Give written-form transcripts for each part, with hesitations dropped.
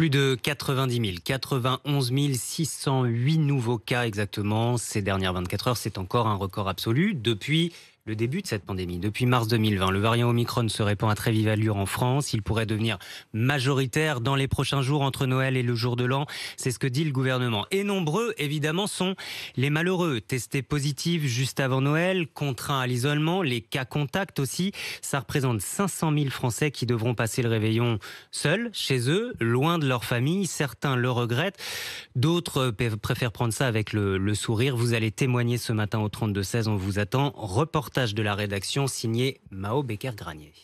Plus de 90 000, 91 608 nouveaux cas exactement. Ces dernières 24 heures, c'est encore un record absolu depuis le début de cette pandémie. Depuis mars 2020, le variant Omicron se répand à très vive allure en France. Il pourrait devenir majoritaire dans les prochains jours entre Noël et le jour de l'an. C'est ce que dit le gouvernement. Et nombreux, évidemment, sont les malheureux. Testés positifs juste avant Noël, contraints à l'isolement, les cas contacts aussi. Ça représente 500 000 Français qui devront passer le réveillon seuls, chez eux, loin de leur famille. Certains le regrettent. D'autres préfèrent prendre ça avec le sourire. Vous allez témoigner ce matin au 32-16. On vous attend. Reportage de la rédaction signé Mao Becker-Granier.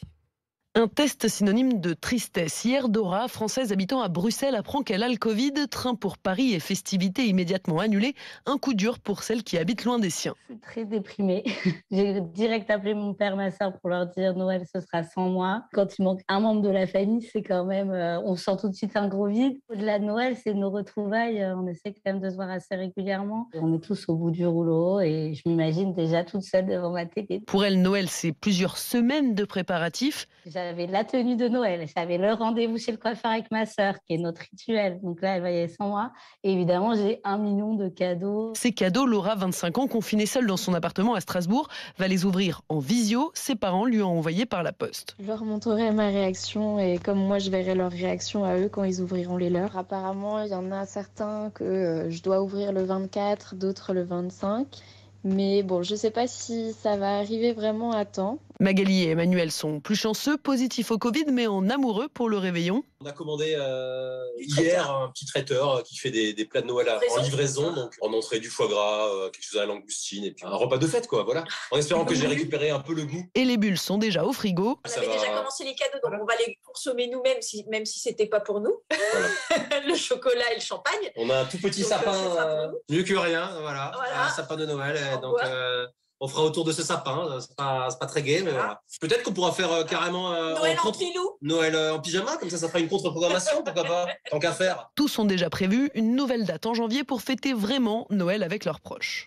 Un test synonyme de tristesse. Hier, Dora, française habitant à Bruxelles, apprend qu'elle a le Covid. Train pour Paris et festivités immédiatement annulées. Un coup dur pour celle qui habite loin des siens. Je suis très déprimée. J'ai direct appelé mon père, ma soeur pour leur dire Noël, ce sera sans moi. Quand il manque un membre de la famille, c'est quand même, on sent tout de suite un gros vide. Au-delà de Noël, c'est nos retrouvailles. On essaie quand même de se voir assez régulièrement. On est tous au bout du rouleau et je m'imagine déjà toute seule devant ma télé. Pour elle, Noël, c'est plusieurs semaines de préparatifs. J'avais la tenue de Noël, j'avais le rendez-vous chez le coiffeur avec ma sœur, qui est notre rituel. Donc là, elle va y aller sans moi. Et évidemment, j'ai 1 million de cadeaux. Ces cadeaux, Laura, 25 ans, confinée seule dans son appartement à Strasbourg, va les ouvrir en visio. Ses parents lui ont envoyé par la poste. Je leur montrerai ma réaction et comme moi, je verrai leur réaction à eux quand ils ouvriront les leurs. Apparemment, il y en a certains que je dois ouvrir le 24, d'autres le 25. Mais bon, je ne sais pas si ça va arriver vraiment à temps. Magali et Emmanuel sont plus chanceux, positifs au Covid, mais en amoureux pour le réveillon. On a commandé hier un petit traiteur qui fait des plats de Noël en livraison. Donc en entrée du foie gras, quelque chose à la langoustine et puis un repas de fête, quoi. Voilà. En espérant que j'ai récupéré un peu le goût. Et les bulles sont déjà au frigo. On avait déjà commencé les cadeaux, donc on va les consommer nous-mêmes, même si c'était pas pour nous. Voilà. Le chocolat et le champagne. On a un tout petit sapin, mieux que rien, voilà. Un sapin de Noël. Donc on fera autour de ce sapin. C'est pas très gai, mais voilà. Peut-être qu'on pourra faire carrément Noël en pilou. Noël en pyjama, comme ça fera une contre-programmation, pourquoi pas, tant qu'à faire. Tous sont déjà prévus, une nouvelle date en janvier pour fêter vraiment Noël avec leurs proches.